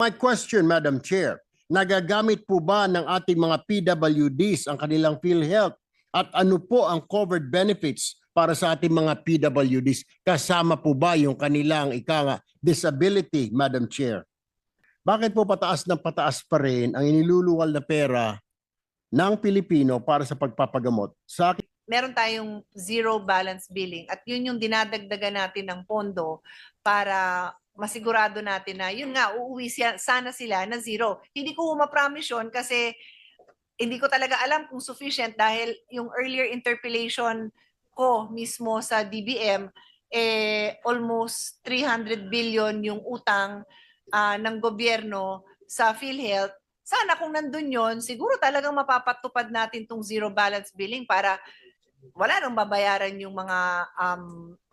My question, Madam Chair, nagagamit po ba ng ating mga PWDs ang kanilang PhilHealth? At ano po ang covered benefits para sa ating mga PWDs? Kasama po ba yung kanilang disability, Madam Chair? Bakit po pataas ng pataas pa rin ang iniluluwal na pera ng Pilipino para sa pagpapagamot? Sa akin, meron tayong zero balance billing at yun yung dinadagdagan natin ng pondo para masigurado natin na yun nga, uuwi sana sila na zero. Hindi ko ma-promise yun kasi hindi ko talaga alam kung sufficient dahil yung earlier interpellation ko mismo sa DBM, almost 300 billion yung utang ng gobyerno sa PhilHealth. Sana kung nandun yun, siguro talagang mapapatupad natin tong zero balance billing para wala nang babayaran yung mga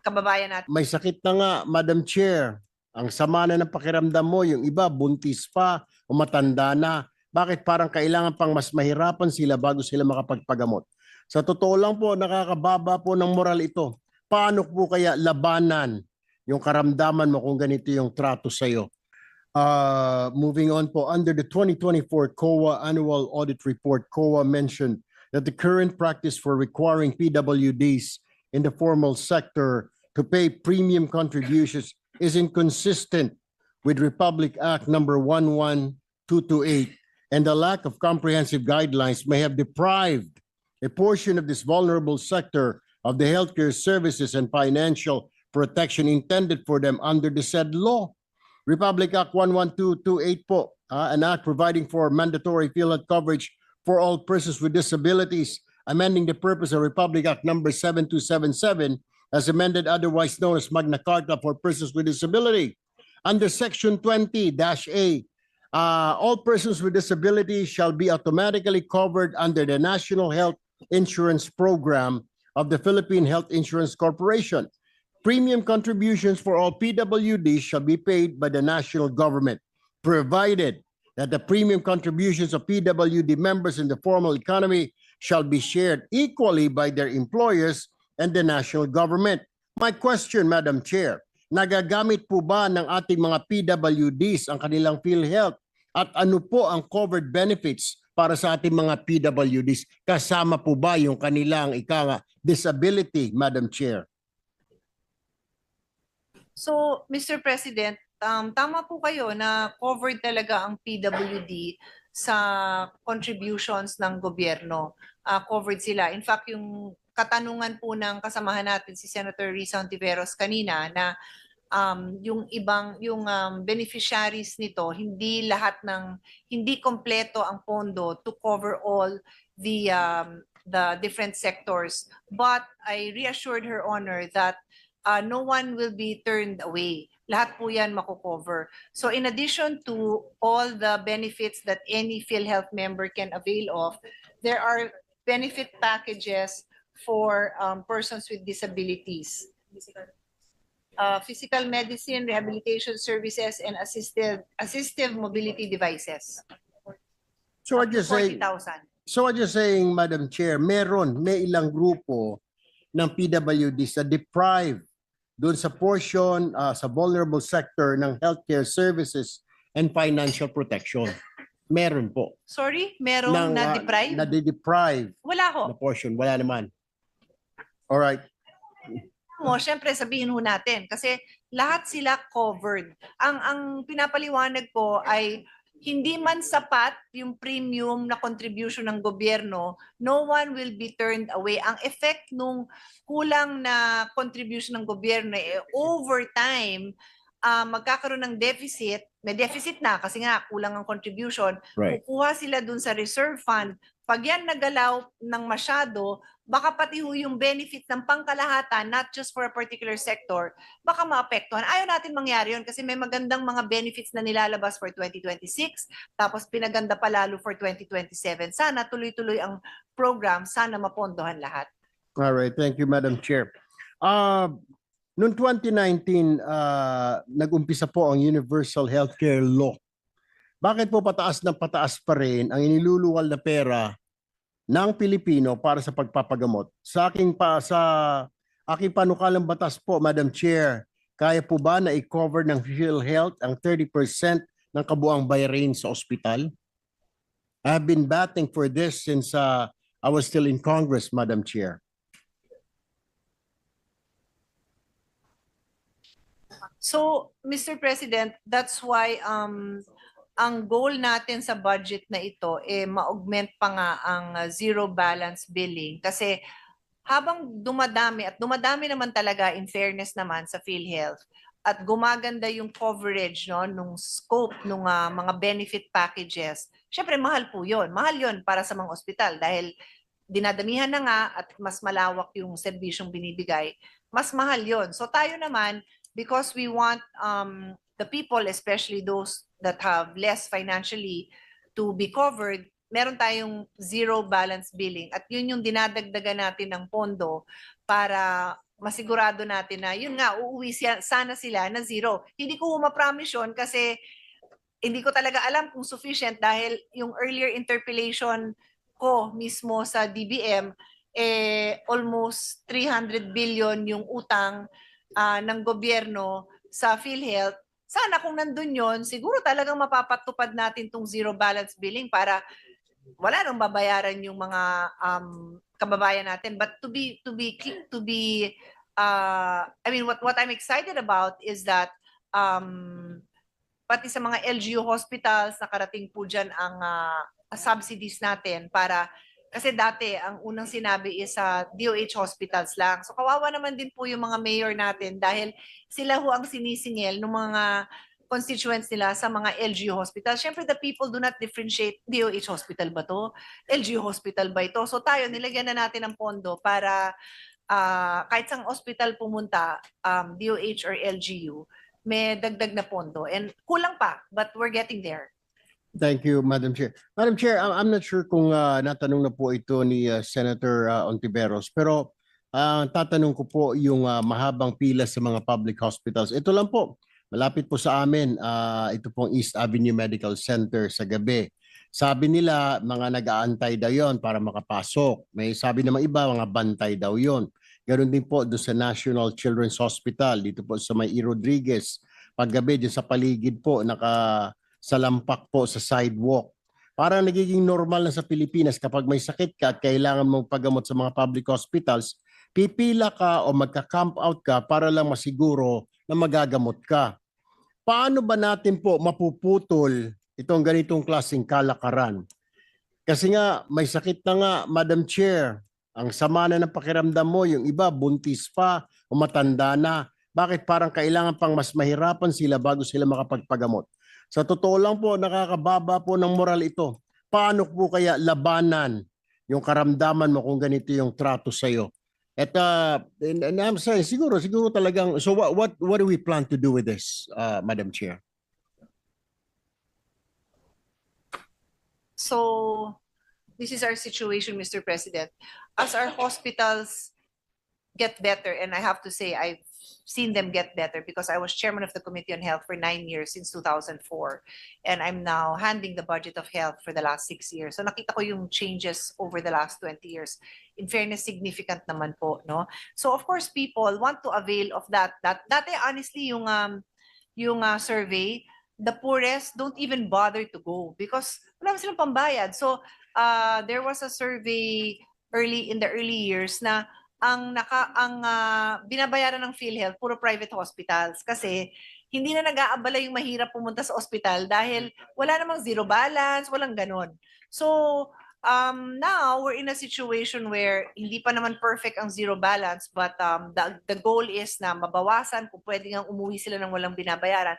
kababayan natin. may sakit na nga, Madam Chair. Ang sama na ng pakiramdam mo, yung iba buntis pa o matanda na. Bakit parang kailangan pang mas mahirapan sila bago sila makapagpagamot? Sa totoo lang po, nakakababa po ng moral ito. Paano po kaya labanan yung karamdaman mo kung ganito yung trato sa'yo? Moving on po, under the 2024 COA Annual Audit Report, COA mentioned that the current practice for requiring PWDs in the formal sector to pay premium contributions is inconsistent with Republic Act number 11228, and the lack of comprehensive guidelines may have deprived a portion of this vulnerable sector of the healthcare services and financial protection intended for them under the said law. Republic Act 11228 po, an act providing for mandatory PhilHealth coverage for all persons with disabilities, amending the purpose of Republic Act number 7277 as amended, otherwise known as Magna Carta for persons with disability. Under Section 20-A, all persons with disabilities shall be automatically covered under the National Health Insurance Program of the Philippine Health Insurance Corporation. Premium contributions for all PWDs shall be paid by the national government, provided that the premium contributions of PWD members in the formal economy shall be shared equally by their employers and the national government. My question, Madam Chair, nagagamit po ba ng ating mga PWDs ang kanilang PhilHealth? At ano po ang covered benefits para sa ating mga PWDs? Kasama po ba yung kanilang disability, Madam Chair? So, Mr. President, tama po kayo na covered talaga ang PWD sa contributions ng gobyerno. Covered sila. In fact, yung katanungan po ng kasamahan natin si Senator Risa Hontiveros kanina na yung beneficiaries nito, hindi kompleto ang pondo to cover all the different sectors. But I reassured Her Honor that no one will be turned away. Lahat po yan mako-cover. So in addition to all the benefits that any PhilHealth member can avail of, there are benefit packages for persons with disabilities. Physical medicine, rehabilitation services, and assistive mobility devices. So what you're saying, 40,000. so what you're saying, Madam Chair, may ilang grupo ng PWDs na deprived doon sa portion sa vulnerable sector ng healthcare services and financial protection. Meron po. Sorry, meron na deprive? Na-deprive Wala ho. na portion. Wala naman. Alright. Syempre sabihin ho natin kasi lahat sila covered. Ang pinapaliwanag ko ay hindi man sapat yung premium na contribution ng gobyerno, no one will be turned away. Ang effect nung kulang na contribution ng gobyerno over time, magkakaroon ng deficit, may deficit na kasi nga kulang ang contribution, Right. kukuha sila dun sa reserve fund. Pag yan nagalaw ng masyado, baka pati ho yung benefit ng pangkalahatan, not just for a particular sector, baka maapektuhan. Ayaw natin mangyari yun kasi may magandang mga benefits na nilalabas for 2026, tapos pinaganda pa lalo for 2027. Sana tuloy-tuloy ang program, sana mapondohan lahat. Alright, thank you, Madam Chair. Noong 2019, nag-umpisa po ang Universal Healthcare Law. Bakit po pataas ng pataas pa rin ang iniluluwal na pera ng Pilipino para sa pagpapagamot? Sa aking panukalang batas po, Madam Chair, kaya po ba na i-cover ng PhilHealth ang 30% ng kabuang bayarin sa ospital? I have been battling for this since I was still in Congress, Madam Chair. So, Mr. President, that's why ang goal natin sa budget na ito ma-augment pa nga ang zero balance billing kasi habang dumadami at dumadami naman talaga in fairness naman sa PhilHealth at gumaganda yung coverage no nung scope nung mga benefit packages. Syempre mahal po 'yon. Mahal 'yon para sa mga ospital dahil dinadamihan na nga at mas malawak yung serbisyong binibigay. Mas mahal 'yon. So tayo naman because we want the people, especially those that have less financially to be covered, meron tayong zero balance billing at yun yung dinadagdagan natin ng pondo para masigurado natin na yun nga uuwi sana sila na zero. Hindi ko ma-promise yun kasi hindi ko talaga alam kung sufficient dahil yung earlier interpellation ko mismo sa DBM almost 300 billion yung utang ng gobyerno sa PhilHealth. Sana kung nandun yon, siguro talagang mapapatupad natin tong zero balance billing para wala nang babayaran yung mga kababayan natin. But I mean what I'm excited about is that pati sa mga LGU hospitals nakarating po diyan ang subsidies natin para kasi dati ang unang sinabi is sa DOH hospitals lang. So kawawa naman din po yung mga mayor natin dahil sila ho ang sinisingil ng mga constituents nila sa mga LGU hospitals. Siyempre the people do not differentiate DOH hospital ba to? LGU hospital ba ito? So tayo nilagyan na natin ng pondo para kahit sang hospital pumunta, DOH or LGU, may dagdag na pondo. And kulang pa, but we're getting there. Thank you, Madam Chair. Madam Chair, I'm not sure kung natanong na po ito ni Senator Ontiveros, pero tatanong ko po yung mahabang pila sa mga public hospitals. Ito lang po, malapit po sa amin, ito pong East Avenue Medical Center sa gabi. Sabi nila, mga nag-aantay daw yon para makapasok. May sabi naman iba, mga bantay daw yon. Ganon din po doon sa National Children's Hospital, dito po sa May Rodriguez. Paggabi, dyan sa paligid po, sa lampak po sa sidewalk. Parang nagiging normal na sa Pilipinas kapag may sakit ka at kailangan mong paggamot sa mga public hospitals, pipila ka o magka-camp out ka para lang masiguro na magagamot ka. Paano ba natin po mapuputol itong ganitong klaseng kalakaran? Kasi nga may sakit na nga, Madam Chair, ang sama na ng pakiramdam mo, yung iba buntis pa o matanda na. Bakit parang kailangan pang mas mahirapan sila bago sila makapagpagamot? Sa totoo lang po, nakakababa po ng moral ito. Paano po kaya labanan yung karamdaman mo kung ganito yung trato sa'yo? At and I'm saying, siguro talagang, so what do we plan to do with this, Madam Chair? So, this is our situation, Mr. President. As our hospitals get better, and I have to say, I've seen them get better because I was chairman of the Committee on Health for 9 years since 2004. And I'm now handling the budget of health for the last 6 years. So nakita ko yung changes over the last 20 years. In fairness, significant naman po, no? So of course, people want to avail of that. Dati, honestly, yung survey, the poorest don't even bother to go because wala naman silang pambayad. So there was a survey in the early years na ang binabayaran ng PhilHealth puro private hospitals kasi hindi na nag-aabala yung mahirap pumunta sa ospital dahil wala namang zero balance, walang ganon. So now we're in a situation where hindi pa naman perfect ang zero balance but the goal is na mabawasan kung pwede nga umuwi sila ng walang binabayaran.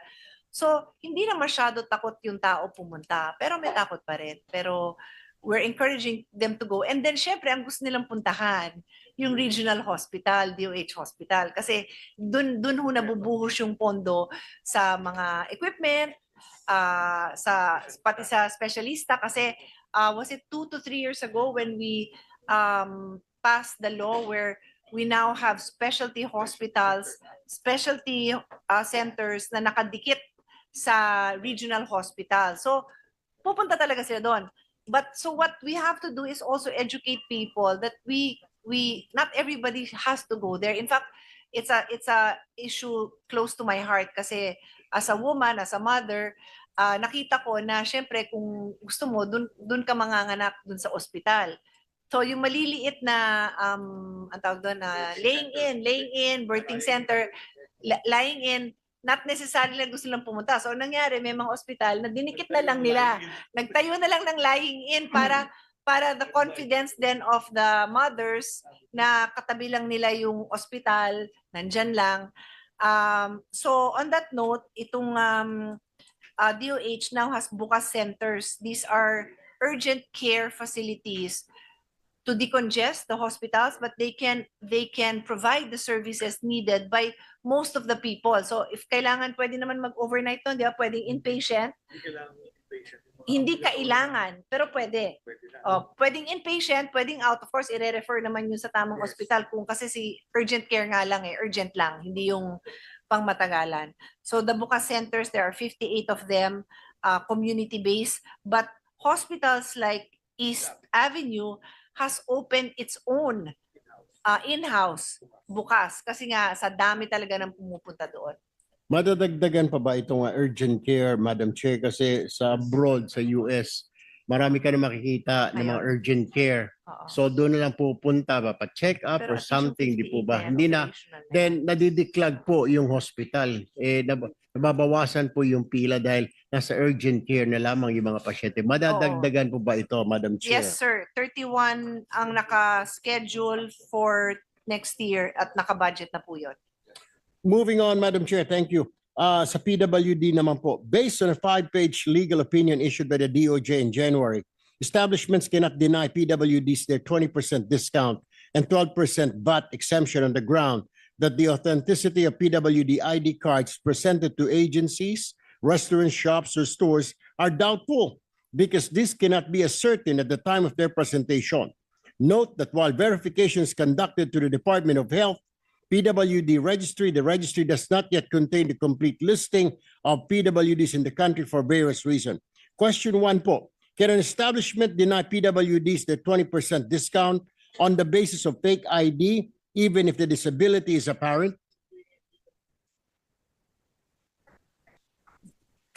So hindi na masyado takot yung tao pumunta pero may takot pa rin. Pero we're encouraging them to go. And then syempre ang gusto nilang puntahan yung regional hospital, DOH hospital. Kasi dun ho nabubuhos yung pondo sa mga equipment, pati sa specialista. Kasi was it 2 to 3 years ago when we passed the law where we now have specialty hospitals, specialty centers na nakadikit sa regional hospital. So pupunta talaga sila doon. But so what we have to do is also educate people that we not everybody has to go there. In fact, it's a issue close to my heart kasi as a woman, as a mother, nakita ko na syempre kung gusto mo, dun ka manganganak dun sa ospital. So yung maliliit na, ang tawag doon na laying in, birthing center, lying in, not necessarily na gusto lang pumunta. So nangyari, may mga ospital na dinikit na lang nila. Nagtayo na lang ng lying in para the confidence then of the mothers na katabi lang nila yung ospital, nandyan lang. So on that note, itong DOH now has bukas centers. These are urgent care facilities to decongest the hospitals, but they can provide the services needed by most of the people. So if kailangan, pwede naman mag-overnight to, di ba? Pwedeng inpatient. Hindi kailangan, pero pwede. Pwedeng inpatient, pwedeng out. Of course, i-refer naman yun sa tamang ospital kung kasi si urgent care nga lang urgent lang, hindi yung pangmatagalan. So the bukas centers, there are 58 of them, community-based, but hospitals like East Avenue has opened its own in-house bukas kasi nga sa dami talaga ng pumupunta doon. Madadagdagan pa ba itong urgent care, Madam Chair? Kasi sa abroad, sa US, marami ka na makikita ng mga Ayun. urgent care. Oo. So doon na lang pupunta ba, pa-check up Pero or at least yung something, di po 58 ba? yan, Hindi na. operational na. Then nadidiklag po yung hospital. Nababawasan po yung pila dahil nasa urgent care na lamang yung mga pasyente. Madadagdagan po ba ito, Madam Chair? Yes, sir. 31 ang naka-schedule for next year at naka-budget na po yun. Moving on, Madam Chair, thank you. Sa PWD naman po, based on a 5-page legal opinion issued by the DOJ in January, establishments cannot deny PWDs their 20% discount and 12% VAT exemption on the ground that the authenticity of PWD ID cards presented to agencies, restaurants, shops, or stores are doubtful because this cannot be ascertained at the time of their presentation. Note that while verification is conducted to the Department of Health, PWD registry, the registry does not yet contain the complete listing of PWDs in the country for various reasons. Question 1 po, can an establishment deny PWDs the 20% discount on the basis of fake ID, even if the disability is apparent?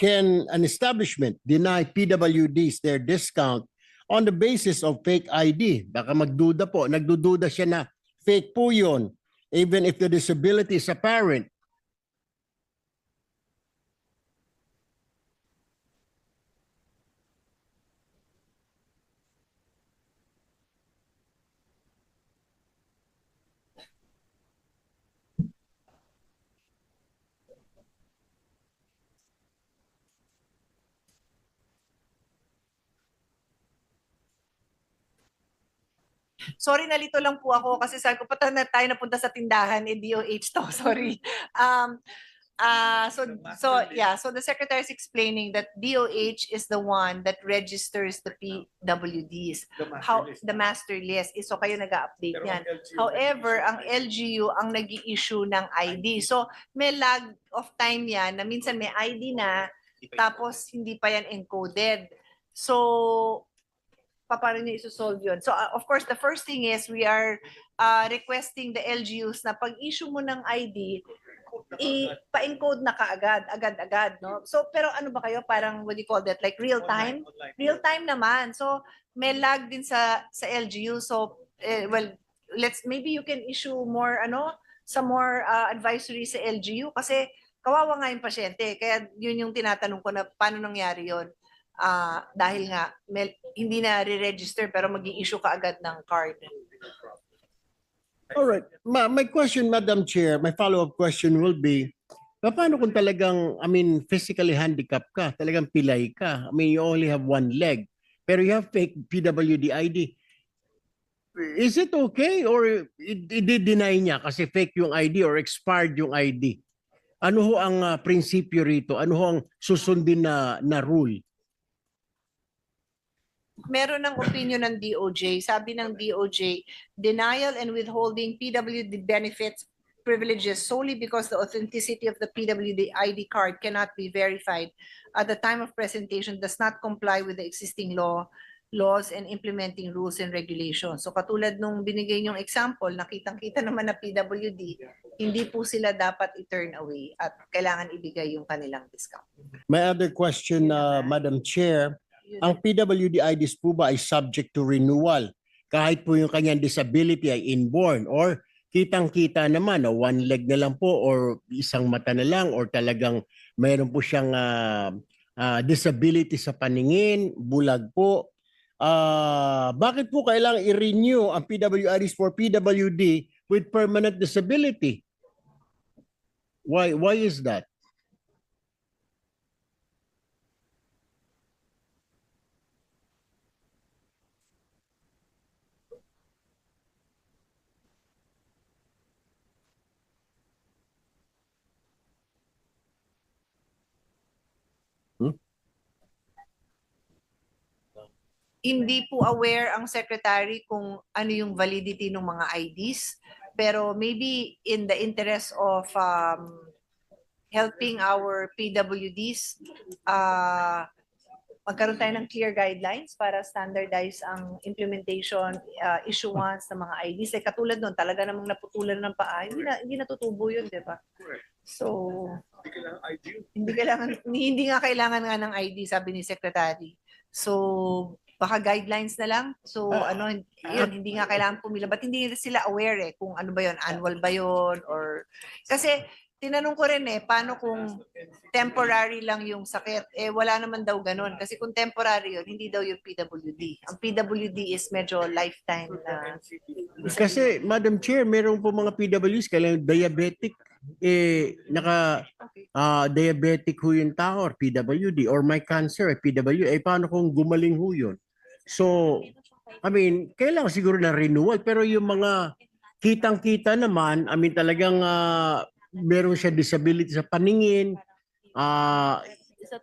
Can an establishment deny PWDs their discount on the basis of fake ID? Baka magduda po, nagdududa siya na fake po yun, even if the disability is apparent. Sorry, nalito lang po ako kasi sabi ko pa na tayo napunta sa tindahan, DOH to, sorry. So the secretary is explaining that DOH is the one that registers the PWDs. The master list is so kayo nag-update yan. However, ang LGU ang nag-i-issue ng ID. So may lag of time yan na minsan may ID na tapos hindi pa yan encoded. So paano niyo isosolve yun? So of course, the first thing is we are requesting the LGUs na pag-issue mo ng ID, pa-encode na kaagad, agad-agad, no? So pero ano ba kayo, parang what do you call that, like real time? Real time naman. So may lag din sa LGU. So well, maybe you can issue more some more advisory sa LGU kasi kawawa nga yung pasyente. Kaya yun yung tinatanong ko na paano nangyari yun. Dahil nga hindi na re-register pero mag-i-issue ka agad ng card. All right. My question, Madam Chair, my follow-up question will be, paano kung talagang, physically handicapped ka, talagang pilay ka, you only have one leg, pero you have fake PWD ID. Is it okay or i-deny niya kasi fake yung ID or expired yung ID? Ano ho ang prinsipyo rito? Ano ho ang susundin na rule? Meron ng opinion ng DOJ. Sabi ng DOJ, denial and withholding PWD benefits privileges solely because the authenticity of the PWD ID card cannot be verified at the time of presentation does not comply with the existing law laws and implementing rules and regulations. So katulad nung binigay niyong example, nakitang-kita naman na PWD, hindi po sila dapat i-turn away at kailangan ibigay yung kanilang discount. My other question, Madam Chair, ang PWD IDs po ba ay subject to renewal? Kahit po yung kanyang disability ay inborn or kitang-kita naman na one leg na lang po or isang mata na lang or talagang mayroon po siyang disability sa paningin, bulag po. Bakit po kailangan i-renew ang PWIDs for PWD with permanent disability? Why is that? Hindi po aware ang secretary kung ano yung validity ng mga IDs, pero maybe in the interest of helping our PWDs, magkaroon tayo ng clear guidelines para standardize ang implementation, issuance ng mga IDs. Eh, katulad nun, talaga namang naputulan ng paa, hindi natutubo yun, di ba? So, hindi nga kailangan nga ng ID, sabi ni Secretary. So, baka guidelines na lang. So, yun, hindi nga kailangan pumila. Ba't hindi sila aware kung ano ba yun, annual ba yun, or... Kasi, tinanong ko rin paano kung temporary lang yung sakit? Wala naman daw ganun. Kasi kung temporary yun, hindi daw yung PWD. Ang PWD is medyo lifetime na... Kasi, Madam Chair, meron po mga PWs, kailangan diabetic, diabetic ho yung tao or PWD or may cancer, PW, paano kung gumaling ho yun? So, I mean, kailangan siguro na renewal, pero yung mga kitang-kita naman, I mean talagang meron siya disability sa paningin,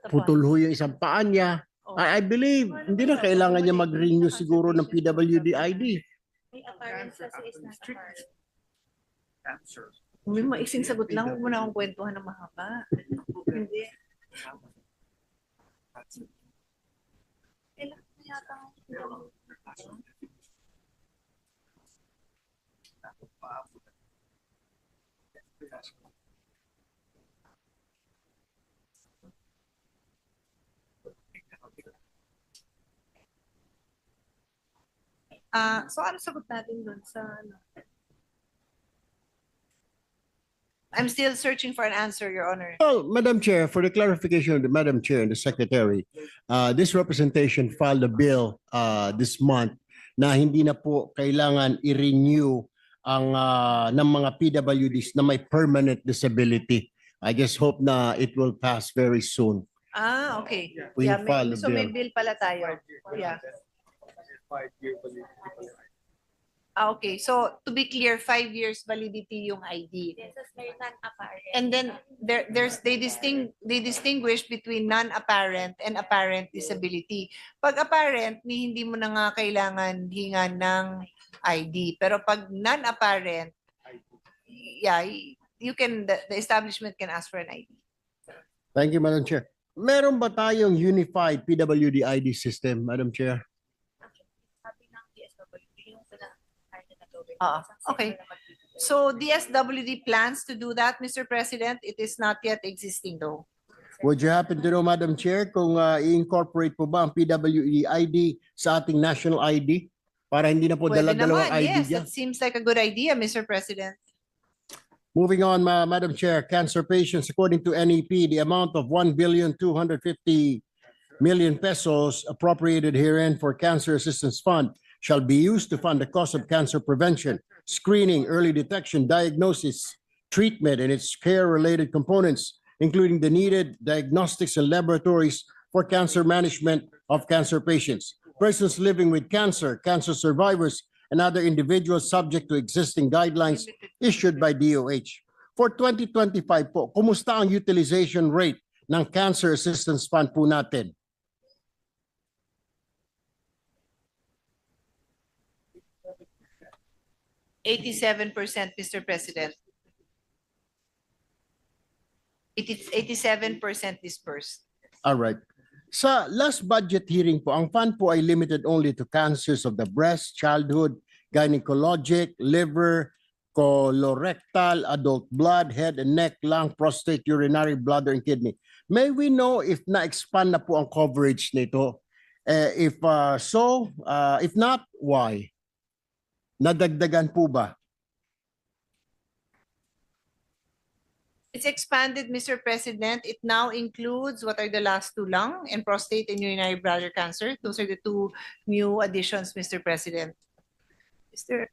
putol ho yung isang paa niya. I believe, hindi na kailangan niya mag-renew siguro ng PWD ID. May apparent kasi is not apparent. May maiksing sagot lang, huwag mo na akong kwentuhan ng mahaba. Hindi. Kailan na yata ang So ano sagot natin doon sa ano? I'm still searching for an answer, Your Honor. Well, Madam Chair, for the clarification of the Madam Chair and the Secretary, this representation filed a bill this month na hindi na po kailangan i-renew ang ng mga PWDs na may permanent disability. I just hope na it will pass very soon. Okay. We Yeah, filed a so may bill. bill pala tayo. Yeah. Okay. So to be clear, 5 years validity yung ID. Yes, may non-apparent. And then they distinguish between non-apparent and apparent disability. Pag apparent, hindi mo na nga kailangan hingan ng ID. Pero pag non-apparent, yeah, the establishment can ask for an ID. Thank you, Madam Chair. Meron ba tayong unified PWD ID system, Madam Chair? Sabi ng DSWD, yung Okay. So DSWD plans to do that, Mr. President. It is not yet existing though. Would you happen to know, Madam Chair, kung i-incorporate po ba ang PWD ID sa ating national ID? Para hindi na po Pwede dala-dalawang naman, ID yes. dyan. That seems like a good idea, Mr. President. Moving on, Madam Chair, cancer patients, according to NEP, the amount of 1,250,000,000 pesos appropriated herein for Cancer Assistance Fund shall be used to fund the cost of cancer prevention, screening, early detection, diagnosis, treatment, and its care-related components, including the needed diagnostics and laboratories for cancer management of cancer patients, persons living with cancer, cancer survivors, and other individuals subject to existing guidelines issued by DOH. For 2025 po, kumusta ang utilization rate ng Cancer Assistance Fund po natin? %87, Mr. President. It is 87% dispersed. All right. Sa last budget hearing po, ang fund po ay limited only to cancers of the breast, childhood, gynecologic, liver, colorectal, adult blood, head and neck, lung, prostate, urinary, bladder, and kidney. May we know if na-expand na po ang coverage nito? If if not, why? Nadagdagan po ba? It's expanded, Mr. President. It now includes what are the last two, lung and prostate and urinary bladder cancer. Those are the two new additions, Mr. President. Mr.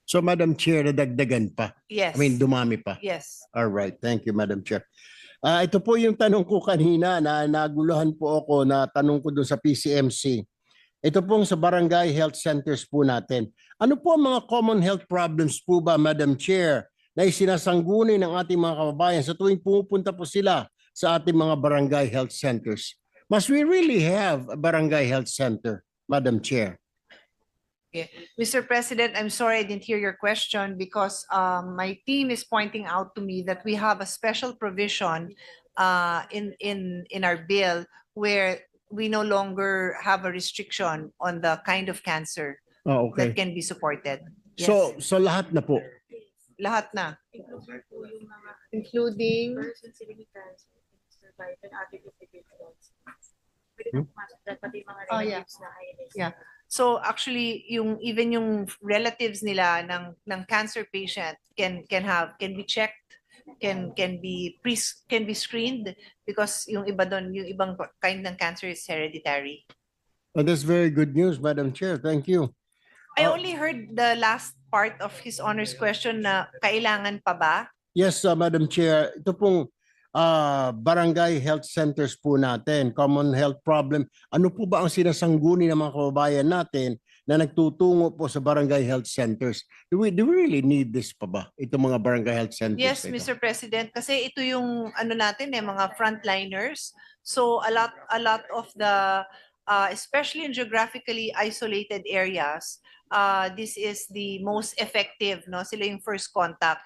So, Madam Chair, nadagdagan pa. Yes. I mean, dumami pa. Yes. All right. Thank you, Madam Chair. Ito po yung tanong ko kanina na naguluhan po ako na tanong ko doon sa PCMC. Ito pong sa barangay health centers po natin. Ano po ang mga common health problems po ba, Madam Chair, na isinasangguni ng ating mga kababayan sa tuwing pumupunta po sila sa ating mga barangay health centers? Must we really have a barangay health center, Madam Chair? Mr. President, I'm sorry I didn't hear your question because my team is pointing out to me that we have a special provision in our bill where we no longer have a restriction on the kind of cancer Oh, that okay. can be supported. Yes. So lahat na po. Lahat na, Include po yung mga including persons living with cancer, survive and other individuals. Pwede na pumasok dyan, pati yung mga Oh, yeah. relatives na high risk. Yeah. So actually even yung relatives nila ng cancer patient can be checked, can be screened because yung iba doon, yung ibang kind ng cancer is hereditary. Oh, that's very good news, Madam Chair. Thank you. I only heard the last part of His Honor's question na kailangan pa ba? Yes, Madam Chair. Ito pong barangay health centers po natin, common health problem. Ano po ba ang sinasangguni ng mga kababayan natin na nagtutungo po sa barangay health centers? Do we really need this pa ba? Itong mga barangay health centers? Yes, ito? Mr. President, kasi ito yung ano natin mga frontliners. So a lot of the especially in geographically isolated areas, this is the most effective, no? Sila yung first contact.